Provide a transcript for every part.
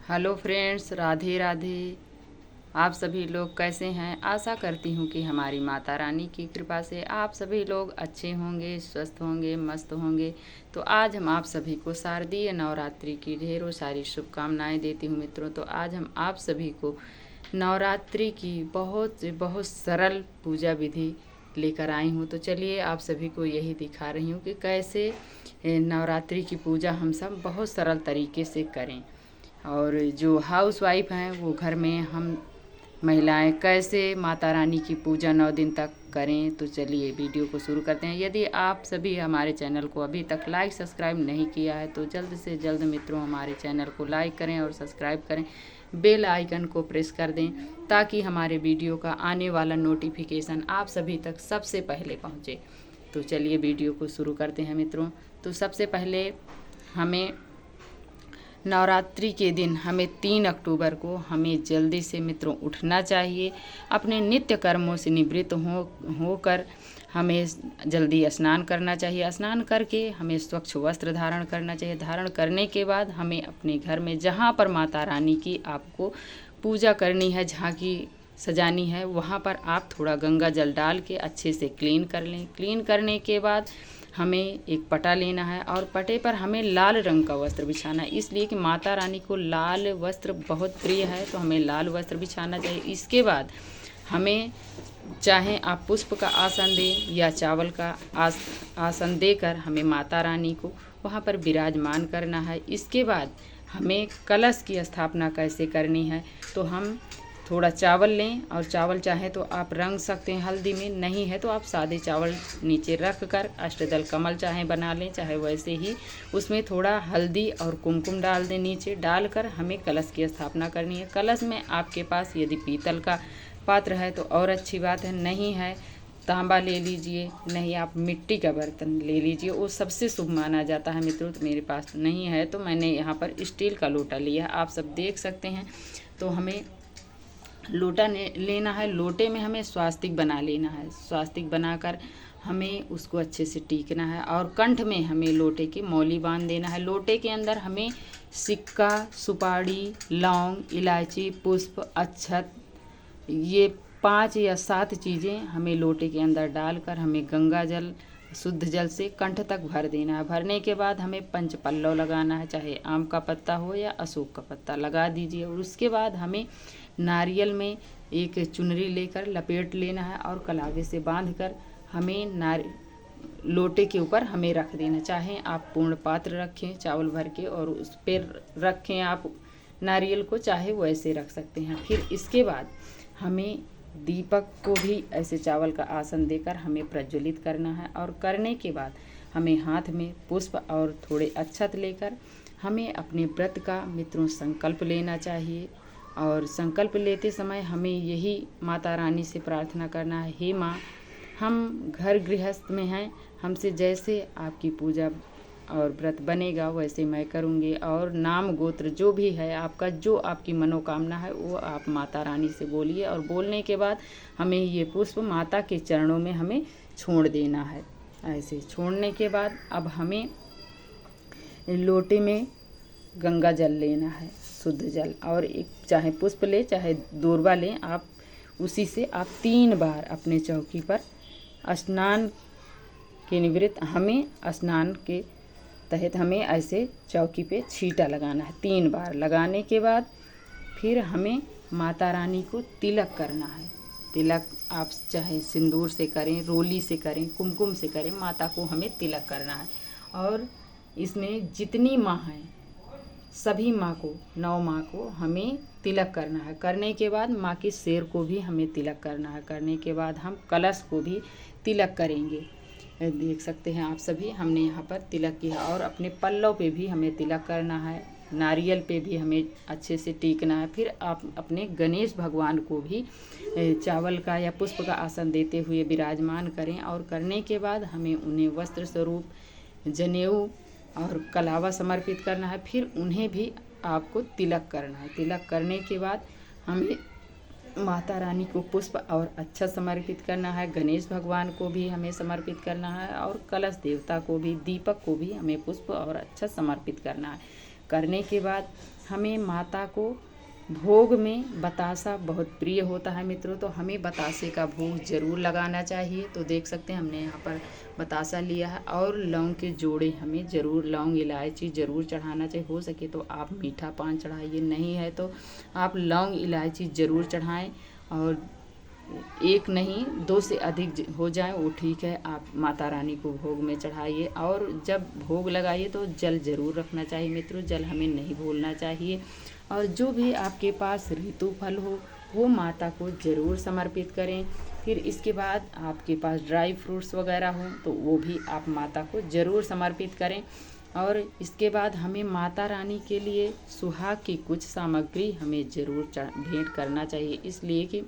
Hello friends, Radhe Radhe. आप सभी लोग कैसे हैं? आशा करती हूँ कि हमारी माता रानी की कृपा से आप सभी लोग अच्छे होंगे, स्वस्थ होंगे, मस्त होंगे। तो आज हम आप सभी को शारदीय नवरात्रि की ढेरों सारी शुभकामनाएं देती हूँ मित्रों। तो आज हम आप सभी को नवरात्रि की बहुत बहुत सरल पूजा विधि लेकर आई हूँ। तो चलिए आप सभी को यही दिखा रही हूँ कि कैसे नवरात्रि की पूजा हम सब बहुत सरल तरीके से करें। और जो हाउस वाइफ हैं वो घर में हम महिलाएं कैसे माता रानी की पूजा 9 दिन तक करें। तो चलिए वीडियो को शुरू करते हैं। यदि आप सभी हमारे चैनल को अभी तक लाइक सब्सक्राइब नहीं किया है तो जल्द से जल्द मित्रों हमारे चैनल को लाइक करें और सब्सक्राइब करें, बेल आइकन को प्रेस कर दें ताकि हमारे वीडियो का आने वाला नोटिफिकेशन आप सभी तक सबसे पहले पहुँचे। तो चलिए वीडियो को शुरू करते हैं मित्रों। तो सबसे पहले हमें नवरात्रि के दिन हमें 3 अक्टूबर को हमें जल्दी से मित्रों उठना चाहिए। अपने नित्य कर्मों से निवृत्त होकर हमें जल्दी स्नान करना चाहिए। स्नान करके हमें स्वच्छ वस्त्र धारण करना चाहिए। धारण करने के बाद हमें अपने घर में जहाँ पर माता रानी की आपको पूजा करनी है, झांकी सजानी है, वहाँ पर आप थोड़ा गंगा जल डाल के अच्छे से क्लीन कर लें। क्लीन करने के बाद हमें एक पटा लेना है और पटे पर हमें लाल रंग का वस्त्र बिछाना है, इसलिए कि माता रानी को लाल वस्त्र बहुत प्रिय है, तो हमें लाल वस्त्र बिछाना चाहिए। इसके बाद हमें चाहे आप पुष्प का आसन दें या चावल का आसन देकर हमें माता रानी को वहाँ पर विराजमान करना है। इसके बाद हमें कलश की स्थापना कैसे करनी है, तो हम थोड़ा चावल लें और चावल चाहे तो आप रंग सकते हैं हल्दी में, नहीं है तो आप सादे चावल नीचे रख कर अष्टदल कमल चाहे बना लें, चाहे वैसे ही उसमें थोड़ा हल्दी और कुमकुम डाल दें। नीचे डालकर हमें कलश की स्थापना करनी है। कलश में आपके पास यदि पीतल का पात्र है तो और अच्छी बात है, नहीं है तांबा ले लीजिए, नहीं आप मिट्टी का बर्तन ले लीजिए, वो सबसे शुभ माना जाता है मित्रों। तो मेरे पास नहीं है तो मैंने यहाँ पर स्टील का लोटा लिया, आप सब देख सकते हैं। तो हमें लोटा लेना है, लोटे में हमें स्वास्तिक बना लेना है। स्वास्तिक बनाकर हमें उसको अच्छे से टीकना है और कंठ में हमें लोटे की मौली बांध देना है। लोटे के अंदर हमें सिक्का, सुपारी, लौंग, इलायची, पुष्प, अक्षत, ये 5 या 7 चीज़ें हमें लोटे के अंदर डालकर हमें गंगा जल, शुद्ध जल से कंठ तक भर देना है। भरने के बाद हमें पंच पल्लव लगाना है, चाहे आम का पत्ता हो या अशोक का पत्ता लगा दीजिए। और उसके बाद हमें नारियल में एक चुनरी लेकर लपेट लेना है और कलावे से बांधकर हमें लोटे के ऊपर हमें रख देना। चाहे आप पूर्ण पात्र रखें चावल भर के और उस पर रखें आप नारियल को, चाहे वैसे रख सकते हैं। फिर इसके बाद हमें दीपक को भी ऐसे चावल का आसन देकर हमें प्रज्वलित करना है। और करने के बाद हमें हाथ में पुष्प और थोड़े अक्षत लेकर हमें अपने व्रत का मित्रों संकल्प लेना चाहिए। और संकल्प लेते समय हमें यही माता रानी से प्रार्थना करना है, हे माँ, हम घर गृहस्थ में हैं, हमसे जैसे आपकी पूजा और व्रत बनेगा वैसे मैं करूँगी। और नाम गोत्र जो भी है आपका, जो आपकी मनोकामना है वो आप माता रानी से बोलिए। और बोलने के बाद हमें ये पुष्प माता के चरणों में हमें छोड़ देना है। ऐसे छोड़ने के बाद अब हमें लोटे में गंगा जल लेना है, शुद्ध जल, और एक चाहे पुष्प ले चाहे दूर्वा लें, आप उसी से आप 3 बार अपने चौकी पर स्नान के निवृत्त हमें स्नान के तहत हमें ऐसे चौकी पे छींटा लगाना है। 3 बार लगाने के बाद फिर हमें माता रानी को तिलक करना है। तिलक आप चाहे सिंदूर से करें, रोली से करें, कुमकुम से करें, माता को हमें तिलक करना है। और इसमें जितनी माँ हैं सभी माँ को, 9 माँ को हमें तिलक करना है। करने के बाद माँ के सिर को भी हमें तिलक करना है। करने के बाद हम कलश को भी तिलक करेंगे। देख सकते हैं आप सभी, हमने यहाँ पर तिलक किया। और अपने पल्लव पे भी हमें तिलक करना है, नारियल पे भी हमें अच्छे से टीकना है। फिर आप अपने गणेश भगवान को भी चावल का या पुष्प का आसन देते हुए विराजमान करें। और करने के बाद हमें उन्हें वस्त्र स्वरूप जनेऊ और कलावा समर्पित करना है। फिर उन्हें भी आपको तिलक करना है। तिलक करने के बाद हमें माता रानी को पुष्प और अक्षत समर्पित करना है, गणेश भगवान को भी हमें समर्पित करना है, और कलश देवता को भी, दीपक को भी हमें पुष्प और अक्षत समर्पित करना है। करने के बाद हमें माता को भोग में बतासा बहुत प्रिय होता है मित्रों, तो हमें बतासे का भोग ज़रूर लगाना चाहिए। तो देख सकते हैं हमने यहाँ पर बतासा लिया है और लौंग के जोड़े हमें ज़रूर, लौंग इलायची ज़रूर चढ़ाना चाहिए। हो सके तो आप मीठा पान चढ़ाइए, नहीं है तो आप लौंग इलायची ज़रूर चढ़ाएँ। और एक नहीं 2 से अधिक हो जाए वो ठीक है, आप माता रानी को भोग में चढ़ाइए। और जब भोग लगाइए तो जल ज़रूर रखना चाहिए मित्रों, जल हमें नहीं भूलना चाहिए। और जो भी आपके पास ऋतु फल हो वो माता को ज़रूर समर्पित करें। फिर इसके बाद आपके पास ड्राई फ्रूट्स वगैरह हो तो वो भी आप माता को ज़रूर समर्पित करें। और इसके बाद हमें माता रानी के लिए सुहाग की कुछ सामग्री हमें ज़रूर भेंट करना चाहिए, इसलिए कि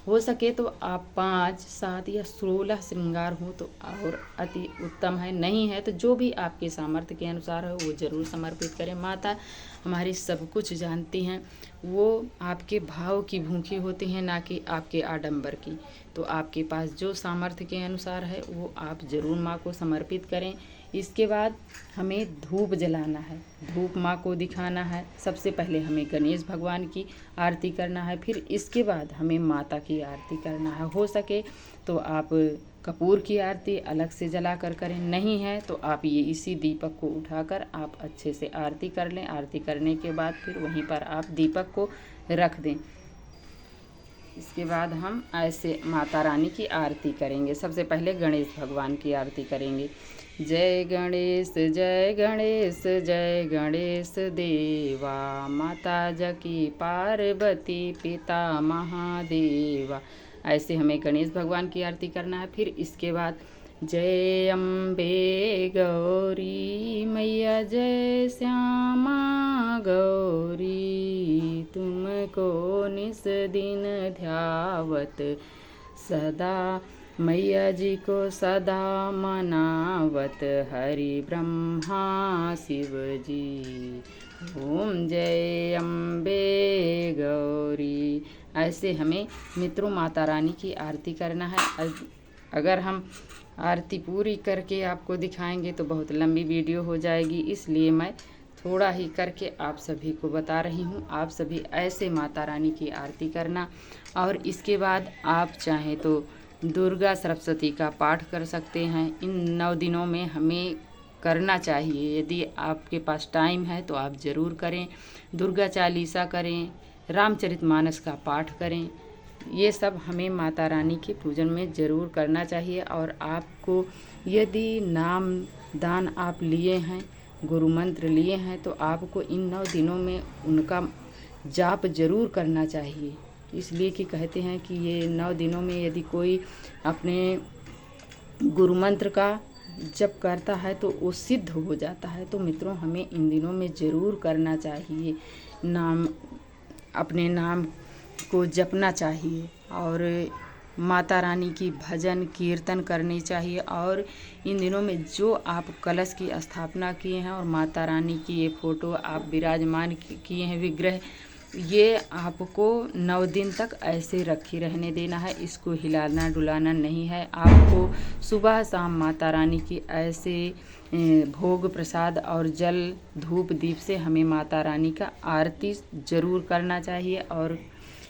हो सके तो आप 5, 7 या 16 श्रृंगार हो तो और अति उत्तम है, नहीं है तो जो भी आपके सामर्थ्य के अनुसार हो वो ज़रूर समर्पित करें। माता हमारी सब कुछ जानती हैं, वो आपके भाव की भूखी होती हैं, ना कि आपके आडंबर की। तो आपके पास जो सामर्थ्य के अनुसार है वो आप ज़रूर माँ को समर्पित करें। इसके बाद हमें धूप जलाना है, धूप माँ को दिखाना है। सबसे पहले हमें गणेश भगवान की आरती करना है, फिर इसके बाद हमें माता की आरती करना है। हो सके तो आप कपूर की आरती अलग से जला कर करें, नहीं है तो आप ये इसी दीपक को उठाकर आप अच्छे से आरती कर लें। आरती करने के बाद फिर वहीं पर आप दीपक को रख दें। इसके बाद हम ऐसे माता रानी की आरती करेंगे। सबसे पहले गणेश भगवान की आरती करेंगे। जय गणेश जय गणेश जय गणेश देवा, माता जकी पार्वती पिता महादेवा। ऐसे हमें गणेश भगवान की आरती करना है। फिर इसके बाद जय अम्बे गौरी मैया, जय श्यामा गौरी, तुमको निस दिन ध्यावत सदा, मैया जी को सदा मनावत, हरि ब्रह्मा शिव जी, ओम जय अम्बे गौरी। ऐसे हमें मित्रों माता रानी की आरती करना है। अगर हम आरती पूरी करके आपको दिखाएंगे तो बहुत लंबी वीडियो हो जाएगी, इसलिए मैं थोड़ा ही करके आप सभी को बता रही हूँ। आप सभी ऐसे माता रानी की आरती करना। और इसके बाद आप चाहें तो दुर्गा सरस्वती का पाठ कर सकते हैं। इन 9 दिनों में हमें करना चाहिए, यदि आपके पास टाइम है तो आप ज़रूर करें। दुर्गा चालीसा करें, रामचरितमानस का पाठ करें, ये सब हमें माता रानी के पूजन में ज़रूर करना चाहिए। और आपको यदि नाम दान आप लिए हैं, गुरु मंत्र लिए हैं, तो आपको इन 9 दिनों में उनका जाप ज़रूर करना चाहिए। इसलिए कि कहते हैं कि ये 9 दिनों में यदि कोई अपने गुरु मंत्र का जप करता है तो वो सिद्ध हो जाता है। तो मित्रों हमें इन दिनों में ज़रूर करना चाहिए, नाम अपने नाम को जपना चाहिए और माता रानी की भजन कीर्तन करनी चाहिए। और इन दिनों में जो आप कलश की स्थापना किए हैं और माता रानी की ये फ़ोटो आप विराजमान किए हैं विग्रह, ये आपको 9 दिन तक ऐसे रखे रहने देना है, इसको हिलाना डुलाना नहीं है। आपको सुबह शाम माता रानी की ऐसे भोग प्रसाद और जल धूप दीप से हमें माता रानी का आरती ज़रूर करना चाहिए। और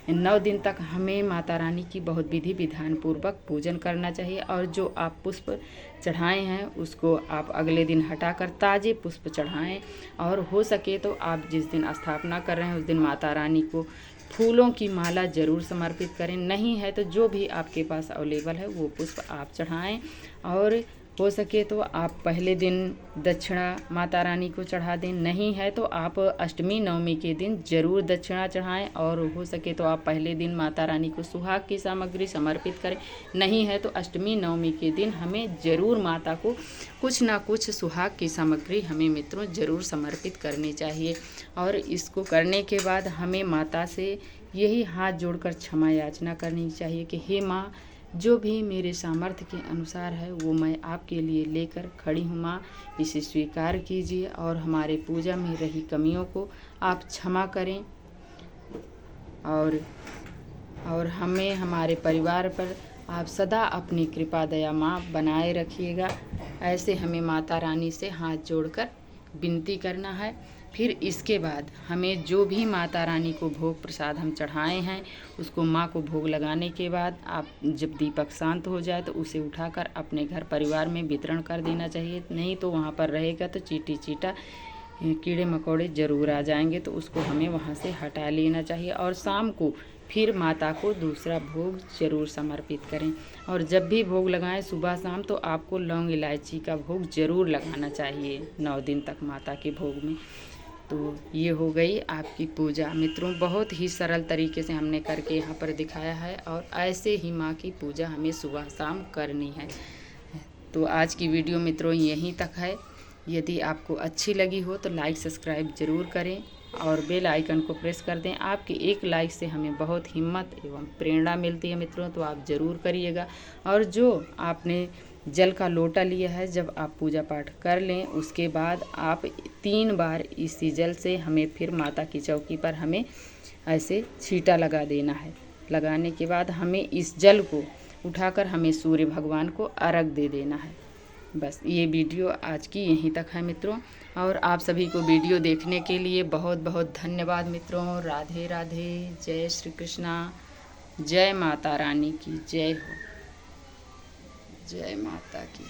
9 दिन तक हमें माता रानी की बहुत विधि विधान पूर्वक पूजन करना चाहिए। और जो आप पुष्प चढ़ाए हैं उसको आप अगले दिन हटाकर ताज़े पुष्प चढ़ाएं। और हो सके तो आप जिस दिन स्थापना कर रहे हैं उस दिन माता रानी को फूलों की माला ज़रूर समर्पित करें, नहीं है तो जो भी आपके पास अवेलेबल है वो पुष्प आप चढ़ाएं। और हो सके तो आप पहले दिन दक्षिणा माता रानी को चढ़ा दें, नहीं है तो आप अष्टमी नवमी के दिन ज़रूर दक्षिणा चढ़ाएं। और हो सके तो आप पहले दिन माता रानी को सुहाग की सामग्री समर्पित करें, नहीं है तो अष्टमी नवमी के दिन हमें ज़रूर माता को कुछ ना कुछ सुहाग की सामग्री हमें मित्रों ज़रूर समर्पित करनी चाहिए। और इसको करने के बाद हमें माता से यही हाथ जोड़कर क्षमा याचना करनी चाहिए कि हे माँ, जो भी मेरे सामर्थ्य के अनुसार है वो मैं आपके लिए लेकर खड़ी हूँ माँ, इसे स्वीकार कीजिए और हमारे पूजा में रही कमियों को आप क्षमा करें। और हमें हमारे परिवार पर आप सदा अपनी कृपा दया माँ बनाए रखिएगा। ऐसे हमें माता रानी से हाथ जोड़कर विनती करना है। फिर इसके बाद हमें जो भी माता रानी को भोग प्रसाद हम चढ़ाए हैं उसको माँ को भोग लगाने के बाद आप जब दीपक शांत हो जाए तो उसे उठाकर अपने घर परिवार में वितरण कर देना चाहिए। नहीं तो वहाँ पर रहेगा तो चींटी चींटा कीड़े मकोड़े ज़रूर आ जाएंगे, तो उसको हमें वहाँ से हटा लेना चाहिए। और शाम को फिर माता को दूसरा भोग ज़रूर समर्पित करें। और जब भी भोग लगाएं सुबह शाम तो आपको लौंग इलायची का भोग ज़रूर लगाना चाहिए 9 दिन तक माता के भोग में। तो ये हो गई आपकी पूजा मित्रों। बहुत ही सरल तरीके से हमने करके यहाँ पर दिखाया है और ऐसे ही माँ की पूजा हमें सुबह शाम करनी है। तो आज की वीडियो मित्रों यहीं तक है। यदि आपको अच्छी लगी हो तो लाइक सब्सक्राइब ज़रूर करें और बेल आइकन को प्रेस कर दें। आपके एक लाइक से हमें बहुत हिम्मत एवं प्रेरणा मिलती है मित्रों, तो आप ज़रूर करिएगा। और जो आपने जल का लोटा लिया है, जब आप पूजा पाठ कर लें उसके बाद आप 3 बार इसी जल से हमें फिर माता की चौकी पर हमें ऐसे छींटा लगा देना है। लगाने के बाद हमें इस जल को उठाकर हमें सूर्य भगवान को अर्घ दे देना है। बस ये वीडियो आज की यहीं तक है मित्रों। और आप सभी को वीडियो देखने के लिए बहुत बहुत धन्यवाद मित्रों। राधे राधे, जय श्री कृष्णा, जय माता रानी की जय हो, जय माता की।